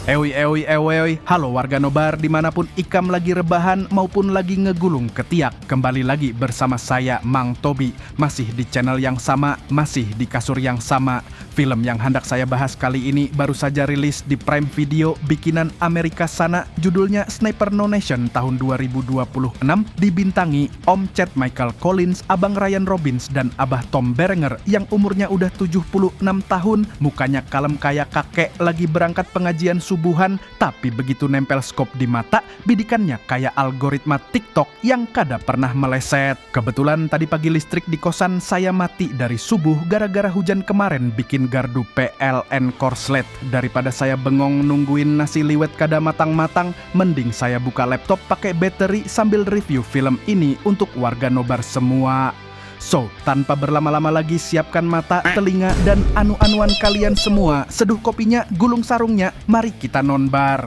Ewi, ewi, ewi, halo warga nobar dimanapun ikam lagi rebahan maupun lagi ngegulung ketiak. Kembali lagi bersama saya, Mang Tobi. Masih di channel yang sama, masih di kasur yang sama. Film yang hendak saya bahas kali ini baru saja rilis di Prime Video bikinan Amerika sana. Judulnya Sniper No Nation tahun 2026. Dibintangi Om Chad Michael Collins, Abang Ryan Robbins, dan Abah Tom Berenger yang umurnya udah 76 tahun. Mukanya kalem kayak kakek lagi berangkat pengajian subuhan, tapi begitu nempel skop di mata, bidikannya kayak algoritma TikTok yang kada pernah meleset. Kebetulan tadi pagi listrik di kosan saya mati dari subuh gara-gara hujan kemarin bikin gardu PLN korslet. Daripada saya bengong nungguin nasi liwet kada matang-matang, mending saya buka laptop pakai batteri sambil review film ini untuk warga nobar semua. So, tanpa berlama-lama lagi, siapkan mata, telinga, dan anu-anuan kalian semua. Seduh kopinya, gulung sarungnya, mari kita nonbar.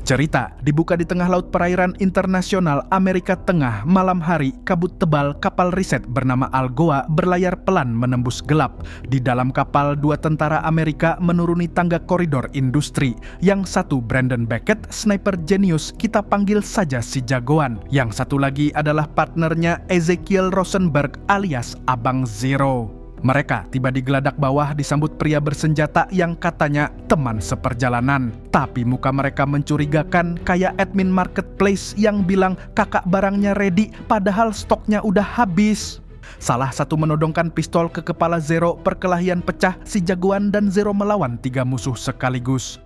Cerita dibuka di tengah laut perairan internasional Amerika Tengah. Malam hari, kabut tebal kapal riset bernama Algoa berlayar pelan menembus gelap. Di dalam kapal, dua tentara Amerika menuruni tangga koridor industri. Yang satu Brandon Beckett, sniper jenius, kita panggil saja si jagoan. Yang satu lagi adalah partnernya Ezekiel Rosenberg alias Abang Zero. Mereka tiba di geladak bawah disambut pria bersenjata yang katanya teman seperjalanan. Tapi muka mereka mencurigakan kayak admin marketplace yang bilang kakak barangnya ready padahal stoknya udah habis. Salah satu menodongkan pistol ke kepala Zero, perkelahian pecah, si jagoan dan Zero melawan tiga musuh sekaligus.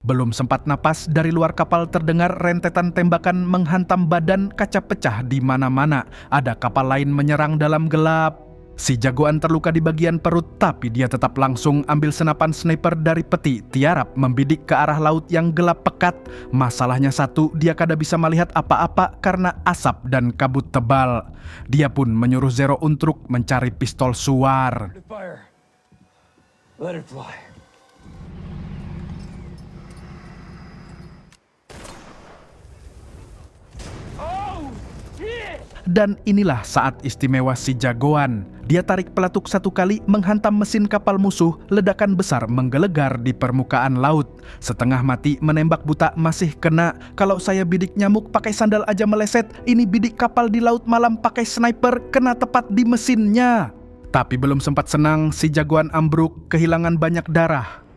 Belum sempat napas, dari luar kapal terdengar rentetan tembakan menghantam badan, kaca pecah di mana-mana. Ada kapal lain menyerang dalam gelap. Si jagoan terluka di bagian perut, tapi dia tetap langsung ambil senapan sniper dari peti, tiarap membidik ke arah laut yang gelap pekat. Masalahnya satu, dia kada bisa melihat apa-apa karena asap dan kabut tebal. Dia pun menyuruh Zero untuk mencari pistol suar. Let it fly. Dan inilah saat istimewa si jagoan. Dia tarik peletuk satu kali menghantam mesin kapal musuh, ledakan besar menggelegar di permukaan laut. Setengah mati menembak buta masih kena. Kalau saya bidik nyamuk pakai sandal aja meleset, ini bidik kapal di laut malam pakai sniper kena tepat di mesinnya. Tapi belum sempat senang, si jagoan ambruk, kehilangan banyak darah.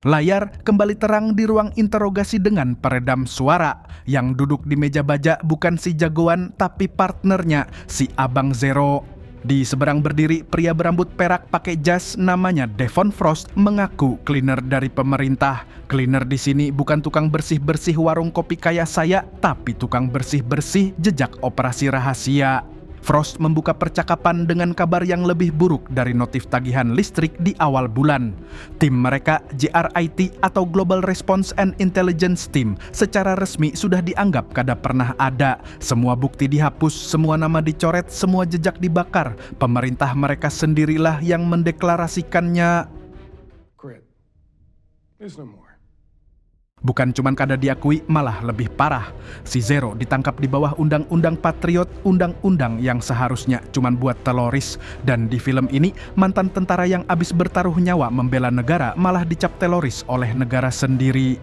Layar kembali terang di ruang interogasi dengan peredam suara. Yang duduk di meja baja bukan si jagoan tapi partnernya, si Abang Zero. Di seberang berdiri pria berambut perak pakai jas namanya Devon Frost, mengaku cleaner dari pemerintah. Cleaner di sini bukan tukang bersih-bersih warung kopi kayak saya, tapi tukang bersih-bersih jejak operasi rahasia. Frost membuka percakapan dengan kabar yang lebih buruk dari notif tagihan listrik di awal bulan. Tim mereka, GRIT atau Global Response and Intelligence Team, secara resmi sudah dianggap kada pernah ada. Semua bukti dihapus, semua nama dicoret, semua jejak dibakar. Pemerintah mereka sendirilah yang mendeklarasikannya. Quit. There's no more. Bukan cuman kada diakui, malah lebih parah. Si Zero ditangkap di bawah Undang-Undang Patriot, undang-undang yang seharusnya cuman buat teroris. Dan di film ini, mantan tentara yang abis bertaruh nyawa membela negara malah dicap teroris oleh negara sendiri.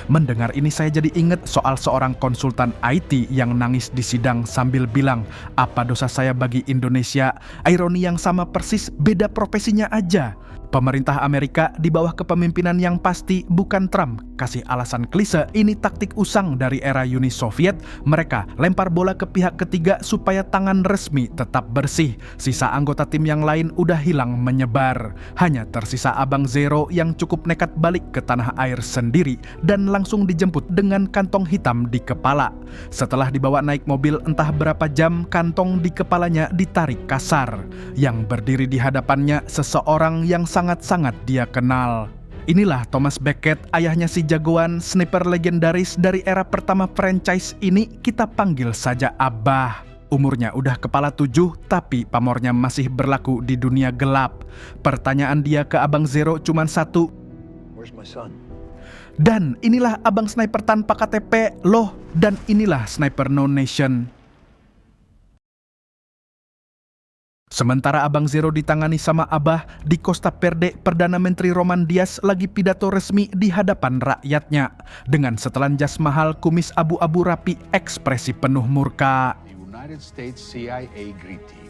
Mendengar ini saya jadi ingat soal seorang konsultan IT yang nangis di sidang sambil bilang, apa dosa saya bagi Indonesia? Ironi yang sama persis, beda profesinya aja. Pemerintah Amerika di bawah kepemimpinan yang pasti bukan Trump. Kasih alasan klise, ini taktik usang dari era Uni Soviet. Mereka lempar bola ke pihak ketiga supaya tangan resmi tetap bersih. Sisa anggota tim yang lain udah hilang menyebar. Hanya tersisa Abang Zero yang cukup nekat balik ke tanah air sendiri dan langsung dijemput dengan kantong hitam di kepala. Setelah dibawa naik mobil entah berapa jam, kantong di kepalanya ditarik kasar. Yang berdiri di hadapannya seseorang yang sangat-sangat dia kenal. Inilah Thomas Beckett, ayahnya si jagoan, sniper legendaris dari era pertama franchise ini, kita panggil saja Abah. Umurnya udah kepala 7, tapi pamornya masih berlaku di dunia gelap. Pertanyaan dia ke Abang Zero cuman satu. Where's my son? Dan inilah abang sniper tanpa KTP loh, dan inilah sniper no nation. Sementara Abang Zero ditangani sama Abah, di Costa Verde, Perdana Menteri Roman Diaz lagi pidato resmi di hadapan rakyatnya. Dengan setelan jas mahal, kumis abu-abu rapi, ekspresi penuh murka. The United States CIA greeting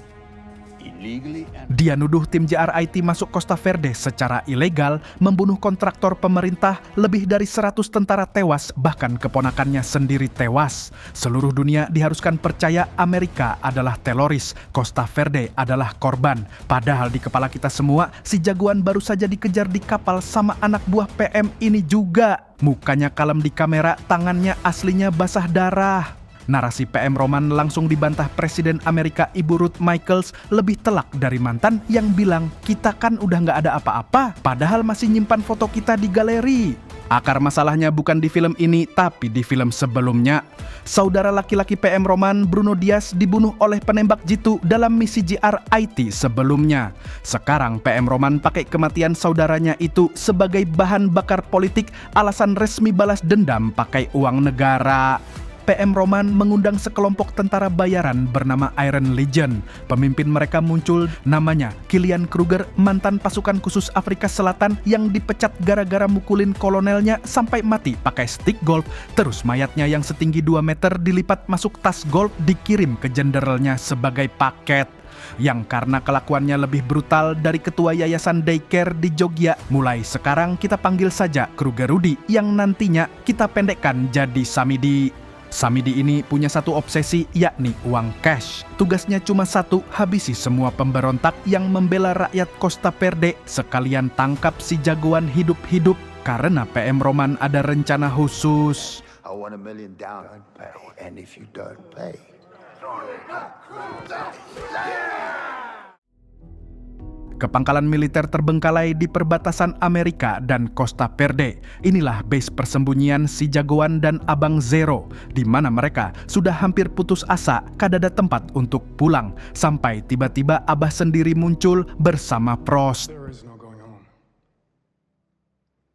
illegally and Dia nuduh tim JRIT masuk Costa Verde secara ilegal, membunuh kontraktor pemerintah, lebih dari 100 tentara tewas, bahkan keponakannya sendiri tewas. Seluruh dunia diharuskan percaya Amerika adalah teroris, Costa Verde adalah korban. Padahal di kepala kita semua, si jagoan baru saja dikejar di kapal sama anak buah PM ini juga. Mukanya kalem di kamera, tangannya aslinya basah darah. Narasi PM Roman langsung dibantah Presiden Amerika Ibu Ruth Michaels lebih telak dari mantan yang bilang, kita kan udah nggak ada apa-apa, padahal masih nyimpan foto kita di galeri. Akar masalahnya bukan di film ini, tapi di film sebelumnya. Saudara laki-laki PM Roman, Bruno Diaz, dibunuh oleh penembak jitu dalam misi JRIT sebelumnya. Sekarang PM Roman pakai kematian saudaranya itu sebagai bahan bakar politik, alasan resmi balas dendam pakai uang negara. PM Roman mengundang sekelompok tentara bayaran bernama Iron Legion. Pemimpin mereka muncul, namanya Kilian Kruger, mantan pasukan khusus Afrika Selatan yang dipecat gara-gara mukulin kolonelnya sampai mati pakai stick golf. Terus mayatnya yang setinggi 2 meter dilipat masuk tas golf, dikirim ke jenderalnya sebagai paket. Yang karena kelakuannya lebih brutal dari ketua yayasan daycare di Jogja, mulai sekarang kita panggil saja Kruger Rudy, yang nantinya kita pendekkan jadi Samidi. Samidi ini punya satu obsesi, yakni uang cash. Tugasnya cuma satu, habisi semua pemberontak yang membela rakyat Costa Verde, sekalian tangkap si jagoan hidup-hidup. Karena PM Roman ada rencana khusus. I want $1 million down pay, and if you don't pay, Kepangkalan militer terbengkalai di perbatasan Amerika dan Costa Verde. Inilah base persembunyian si jagoan dan Abang Zero, di mana mereka sudah hampir putus asa, kadada tempat untuk pulang. Sampai tiba-tiba Abah sendiri muncul bersama Frost. There is no going home.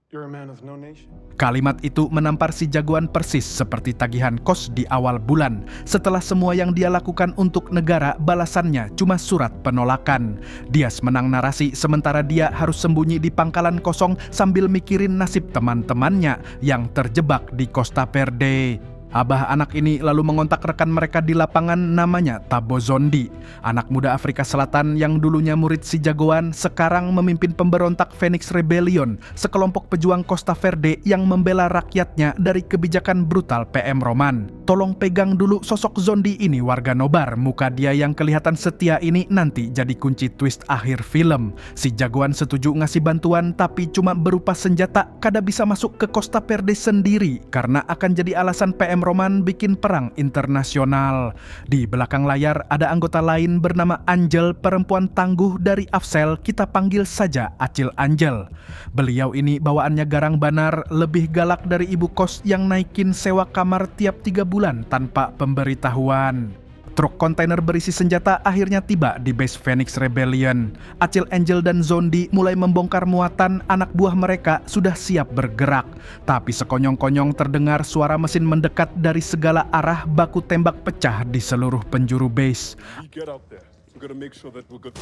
You're a man of no nation. Kalimat itu menampar si jagoan persis seperti tagihan kos di awal bulan. Setelah semua yang dia lakukan untuk negara, balasannya cuma surat penolakan. Diaz menang narasi sementara dia harus sembunyi di pangkalan kosong sambil mikirin nasib teman-temannya yang terjebak di Costa Verde. Abah anak ini lalu mengontak rekan mereka di lapangan, namanya Thabo Zondi. Anak muda Afrika Selatan yang dulunya murid si jagoan, sekarang memimpin pemberontak Phoenix Rebellion, sekelompok pejuang Costa Verde yang membela rakyatnya dari kebijakan brutal PM Roman. Tolong pegang dulu sosok Zondi ini, warga nobar. Muka dia yang kelihatan setia ini nanti jadi kunci twist akhir film. Si jagoan setuju ngasih bantuan tapi cuma berupa senjata, kada bisa masuk ke Costa Verde sendiri karena akan jadi alasan PM Roman bikin perang internasional. Di belakang layar ada anggota lain bernama Angel, perempuan tangguh dari Afsel, kita panggil saja Acil Angel. Beliau ini bawaannya garang banar, lebih galak dari ibu kos yang naikin sewa kamar tiap 3 bulan tanpa pemberitahuan. Truk kontainer berisi senjata akhirnya tiba di base Phoenix Rebellion. Acil Angel dan Zondi mulai membongkar muatan, anak buah mereka sudah siap bergerak. Tapi sekonyong-konyong terdengar suara mesin mendekat dari segala arah, baku tembak pecah di seluruh penjuru base. You get out there. We're gonna make sure that we're good.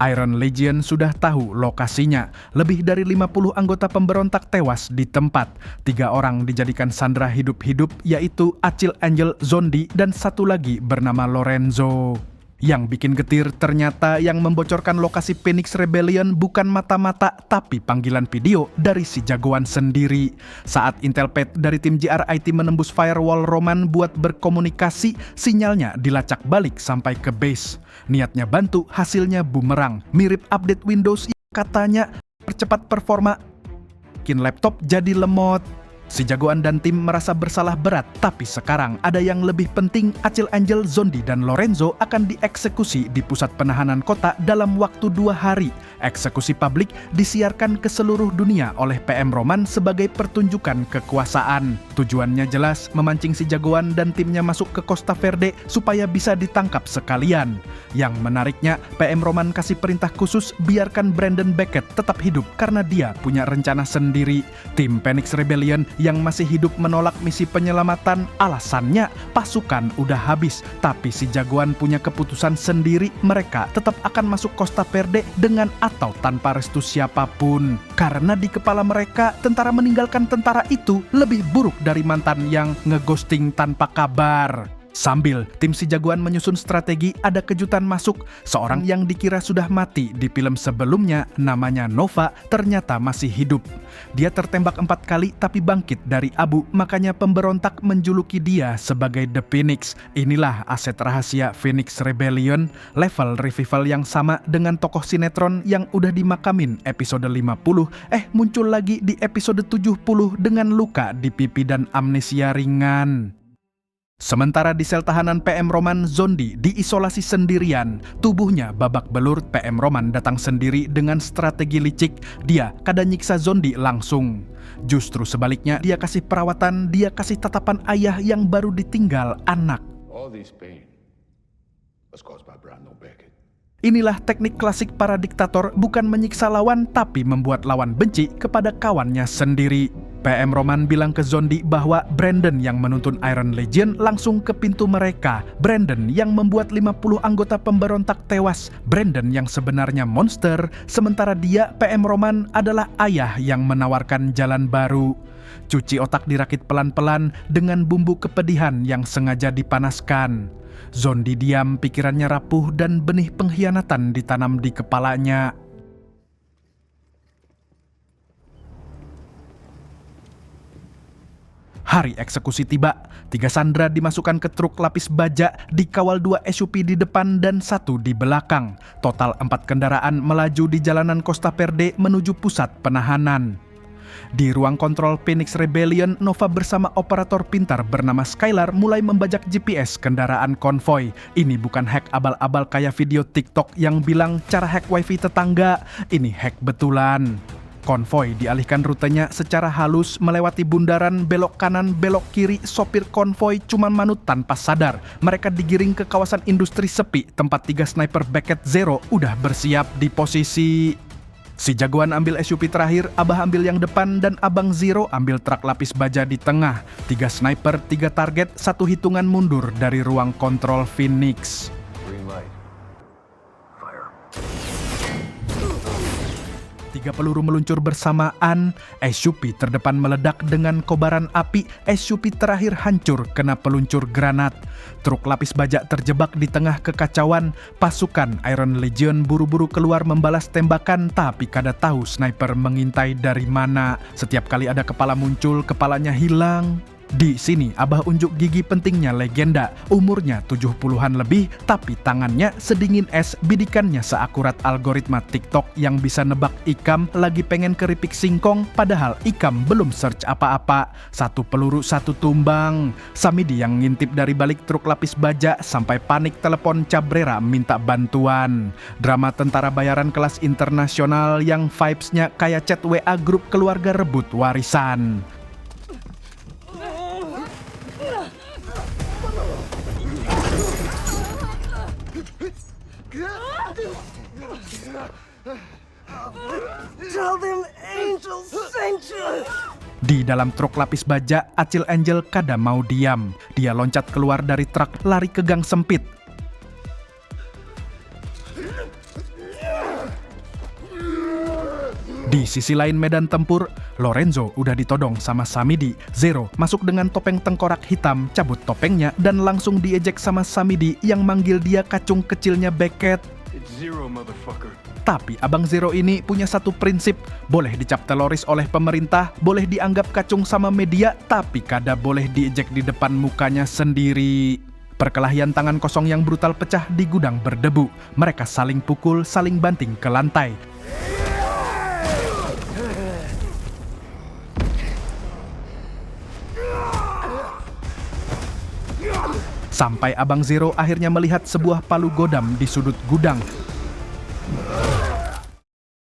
Iron Legion sudah tahu lokasinya. Lebih dari 50 anggota pemberontak tewas di tempat. 3 orang dijadikan sandera hidup-hidup, yaitu Acil Angel, Zondi, dan satu lagi bernama Lorenzo. Yang bikin getir ternyata yang membocorkan lokasi Phoenix Rebellion bukan mata-mata, tapi panggilan video dari si jagoan sendiri. Saat Intelpad dari tim JRIT menembus firewall Roman buat berkomunikasi, sinyalnya dilacak balik sampai ke base. Niatnya bantu, hasilnya bumerang. Mirip update Windows yang katanya percepat performa, bikin laptop jadi lemot. Si jagoan dan tim merasa bersalah berat, tapi sekarang ada yang lebih penting. Acil Angel, Zondi, dan Lorenzo akan dieksekusi di pusat penahanan kota dalam waktu 2 hari. Eksekusi publik disiarkan ke seluruh dunia oleh PM Roman sebagai pertunjukan kekuasaan. Tujuannya jelas, memancing si jagoan dan timnya masuk ke Costa Verde supaya bisa ditangkap sekalian. Yang menariknya, PM Roman kasih perintah khusus biarkan Brandon Beckett tetap hidup karena dia punya rencana sendiri. Tim Phoenix Rebellion yang masih hidup menolak misi penyelamatan, alasannya pasukan udah habis. Tapi si jagoan punya keputusan sendiri, mereka tetap akan masuk Costa Verde dengan atau tanpa restu siapapun. Karena di kepala mereka, tentara meninggalkan tentara itu lebih buruk dari mantan yang ngeghosting tanpa kabar. Sambil tim si jagoan menyusun strategi, ada kejutan masuk. Seorang yang dikira sudah mati di film sebelumnya, namanya Nova, ternyata masih hidup. Dia tertembak 4 kali tapi bangkit dari abu, makanya pemberontak menjuluki dia sebagai The Phoenix. Inilah aset rahasia Phoenix Rebellion, level revival yang sama dengan tokoh sinetron yang udah dimakamin episode 50, muncul lagi di episode 70 dengan luka di pipi dan amnesia ringan. Sementara di sel tahanan PM Roman, Zondi diisolasi sendirian. Tubuhnya babak belur. PM Roman datang sendiri dengan strategi licik. Dia kada nyiksa Zondi langsung. Justru sebaliknya, dia kasih perawatan, dia kasih tatapan ayah yang baru ditinggal anak. All this pain was caused by Brandon Beckett. Inilah teknik klasik para diktator, bukan menyiksa lawan tapi membuat lawan benci kepada kawannya sendiri. PM Roman bilang ke Zondi bahwa Brandon yang menuntun Iron Legion langsung ke pintu mereka. Brandon yang membuat 50 anggota pemberontak tewas. Brandon yang sebenarnya monster, sementara dia, PM Roman, adalah ayah yang menawarkan jalan baru. Cuci otak dirakit pelan-pelan dengan bumbu kepedihan yang sengaja dipanaskan. Zondi diam, pikirannya rapuh dan benih pengkhianatan ditanam di kepalanya. Hari eksekusi tiba. 3 sandera dimasukkan ke truk lapis baja, dikawal 2 SUV di depan dan 1 di belakang. Total 4 kendaraan melaju di jalanan Costa Verde menuju pusat penahanan. Di ruang kontrol Phoenix Rebellion, Nova bersama operator pintar bernama Skylar mulai membajak GPS kendaraan konvoy. Ini bukan hack abal-abal kayak video TikTok yang bilang cara hack wifi tetangga. Ini hack betulan. Konvoy dialihkan rutenya secara halus melewati bundaran, belok kanan, belok kiri. Sopir konvoy cuma manut tanpa sadar. Mereka digiring ke kawasan industri sepi, tempat 3 sniper Beckett Zero udah bersiap di posisi. Si jagoan ambil SUV terakhir, Abah ambil yang depan, dan Abang Zero ambil truk lapis baja di tengah. 3 sniper, 3 target, 1 hitungan mundur dari ruang kontrol Phoenix. Green light. Fire. 3 peluru meluncur bersamaan. SUV terdepan meledak dengan kobaran api. SUV terakhir hancur kena peluncur granat. Truk lapis baja terjebak di tengah kekacauan. Pasukan Iron Legion buru-buru keluar membalas tembakan, tapi kada tahu sniper mengintai dari mana. Setiap kali ada kepala muncul, kepalanya hilang. Di sini Abah unjuk gigi pentingnya legenda. Umurnya 70-an lebih, tapi tangannya sedingin es, bidikannya seakurat algoritma TikTok yang bisa nebak Ikam lagi pengen keripik singkong, padahal Ikam belum search apa-apa. 1 peluru 1 tumbang. Samidi yang ngintip dari balik truk lapis baja sampai panik telepon Cabrera minta bantuan. Drama tentara bayaran kelas internasional yang vibes-nya kayak chat WA grup keluarga rebut warisan. Tell them Angel sent you. Di dalam truk lapis baja, Acil Angel kada mau diam. Dia loncat keluar dari truk, lari ke gang sempit. Di sisi lain medan tempur, Lorenzo udah ditodong sama Samidi. Zero masuk dengan topeng tengkorak hitam, cabut topengnya, dan langsung diejek sama Samidi yang manggil dia kacung kecilnya Beckett. It's Zero, motherfucker. Tapi Abang Zero ini punya satu prinsip, boleh dicap teroris oleh pemerintah, boleh dianggap kacung sama media, tapi kada boleh diejek di depan mukanya sendiri. Perkelahian tangan kosong yang brutal pecah di gudang berdebu. Mereka saling pukul, saling banting ke lantai. Sampai Abang Zero akhirnya melihat sebuah palu godam di sudut gudang.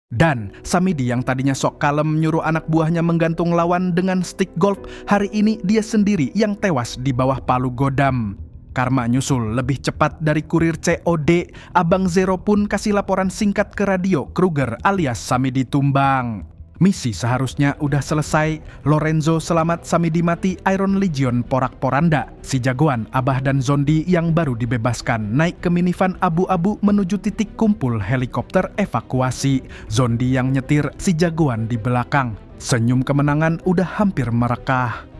Dan Samidi yang tadinya sok kalem nyuruh anak buahnya menggantung lawan dengan stick golf, hari ini dia sendiri yang tewas di bawah palu godam. Karma nyusul lebih cepat dari kurir COD, Abang Zero pun kasih laporan singkat ke radio Kruger alias Samidi tumbang. Misi seharusnya udah selesai, Lorenzo selamat, Samidi mati, Iron Legion porak-poranda. Si jagoan, Abah dan Zondi yang baru dibebaskan naik ke minivan abu-abu menuju titik kumpul helikopter evakuasi. Zondi yang nyetir, si jagoan di belakang. Senyum kemenangan udah hampir merekah.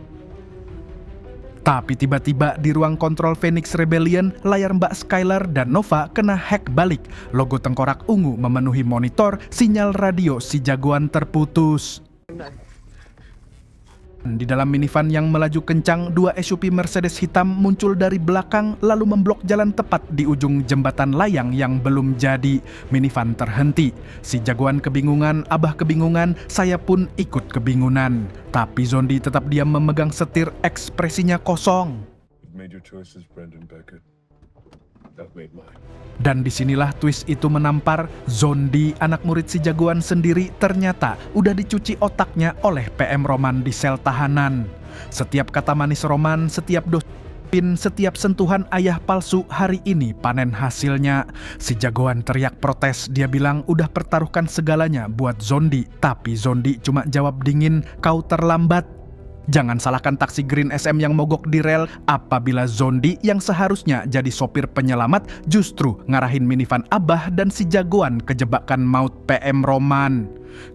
Tapi tiba-tiba di ruang kontrol Phoenix Rebellion, layar Mbak Skylar dan Nova kena hack balik. Logo tengkorak ungu memenuhi monitor, sinyal radio si jagoan terputus. Di dalam minivan yang melaju kencang, dua SUV Mercedes hitam muncul dari belakang lalu memblok jalan tepat di ujung jembatan layang yang belum jadi. Minivan terhenti. Si jagoan kebingungan, Abah kebingungan, saya pun ikut kebingungan. Tapi Zondi tetap diam memegang setir, ekspresinya kosong. You've made your choices, Brendan Beckett. I've made mine. Dan disinilah twist itu menampar. Zondi, anak murid si jagoan sendiri, ternyata udah dicuci otaknya oleh PM Roman di sel tahanan. Setiap kata manis Roman, setiap dosipin, setiap sentuhan ayah palsu, hari ini panen hasilnya. Si jagoan teriak protes, dia bilang udah pertaruhkan segalanya buat Zondi. Tapi Zondi cuma jawab dingin, kau terlambat. Jangan salahkan taksi Green SM yang mogok di rel apabila Zondi yang seharusnya jadi sopir penyelamat justru ngarahin minivan Abah dan si jagoan ke jebakan maut PM Roman.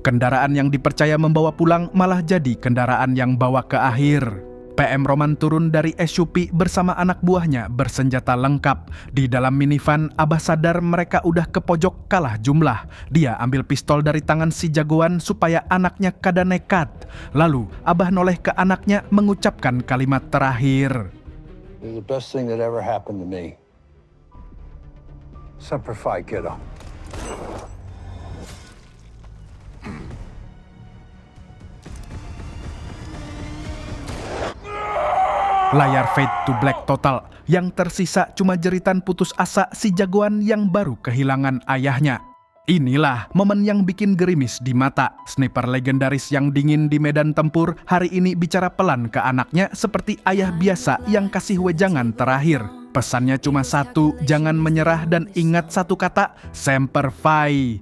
Kendaraan yang dipercaya membawa pulang malah jadi kendaraan yang bawa ke akhir. PM Roman turun dari SUV bersama anak buahnya bersenjata lengkap. Di dalam minivan, Abah sadar mereka udah ke pojok kalah jumlah. Dia ambil pistol dari tangan si jagoan supaya anaknya kada nekat. Lalu, Abah noleh ke anaknya mengucapkan kalimat terakhir. You're the best thing that ever happened to me. Semper Fi, kiddo. Layar fade to black total. Yang tersisa cuma jeritan putus asa si jagoan yang baru kehilangan ayahnya. Inilah momen yang bikin gerimis di mata. Sniper legendaris yang dingin di medan tempur hari ini bicara pelan ke anaknya seperti ayah biasa yang kasih wejangan terakhir. Pesannya cuma satu, jangan menyerah dan ingat satu kata, Semper Fi.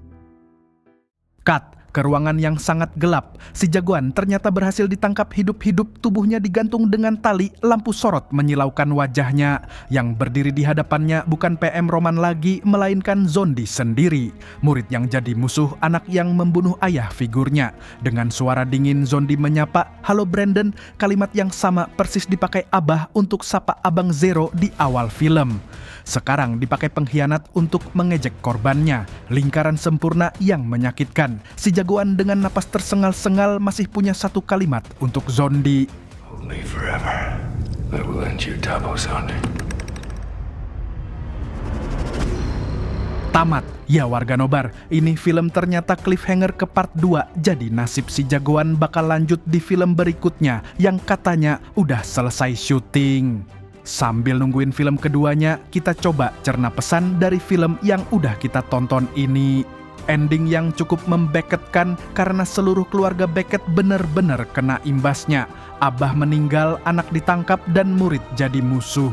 Cut. Ke ruangan yang sangat gelap, si jagoan ternyata berhasil ditangkap hidup-hidup, tubuhnya digantung dengan tali, lampu sorot menyilaukan wajahnya. Yang berdiri di hadapannya bukan PM Roman lagi, melainkan Zondi sendiri. Murid yang jadi musuh anak yang membunuh ayah figurnya. Dengan suara dingin Zondi menyapa, halo Brandon, kalimat yang sama persis dipakai Abah untuk sapa Abang Zero di awal film. Sekarang dipakai pengkhianat untuk mengejek korbannya. Lingkaran sempurna yang menyakitkan. Si jagoan dengan napas tersengal-sengal masih punya satu kalimat untuk Zondi. Only forever. I will end you, Tabo Zondi. Tamat. Ya warga nobar, ini film ternyata cliffhanger ke part 2. Jadi nasib si jagoan bakal lanjut di film berikutnya yang katanya udah selesai syuting. Sambil nungguin film keduanya, kita coba cerna pesan dari film yang udah kita tonton ini. Ending yang cukup membeketkan karena seluruh keluarga Beckett bener-bener kena imbasnya. Abah meninggal, anak ditangkap, dan murid jadi musuh.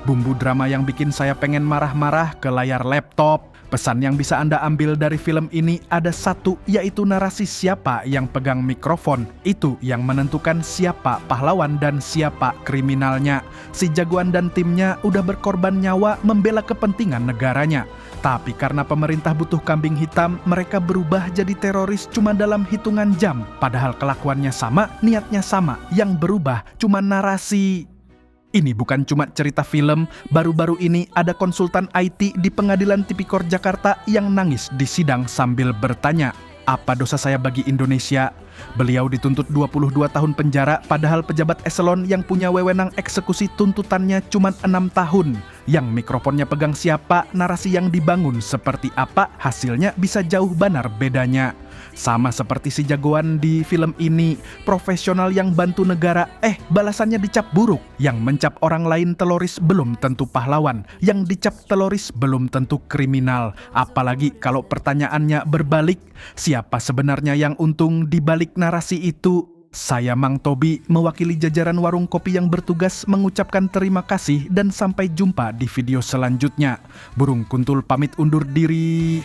Bumbu drama yang bikin saya pengen marah-marah ke layar laptop. Pesan yang bisa Anda ambil dari film ini ada satu, yaitu narasi siapa yang pegang mikrofon. Itu yang menentukan siapa pahlawan dan siapa kriminalnya. Si jagoan dan timnya udah berkorban nyawa membela kepentingan negaranya. Tapi karena pemerintah butuh kambing hitam, mereka berubah jadi teroris cuma dalam hitungan jam. Padahal kelakuannya sama, niatnya sama. Yang berubah cuma narasi. Ini bukan cuma cerita film, baru-baru ini ada konsultan IT di Pengadilan Tipikor Jakarta yang nangis di sidang sambil bertanya, apa dosa saya bagi Indonesia? Beliau dituntut 22 tahun penjara, padahal pejabat eselon yang punya wewenang eksekusi tuntutannya cuma 6 tahun. Yang mikrofonnya pegang siapa, narasi yang dibangun seperti apa, hasilnya bisa jauh benar bedanya. Sama seperti si jagoan di film ini, profesional yang bantu negara, balasannya dicap buruk. Yang mencap orang lain teroris belum tentu pahlawan, yang dicap teroris belum tentu kriminal. Apalagi kalau pertanyaannya berbalik, siapa sebenarnya yang untung di balik narasi itu? Saya Mang Tobi, mewakili jajaran warung kopi yang bertugas, mengucapkan terima kasih dan sampai jumpa di video selanjutnya. Burung Kuntul pamit undur diri.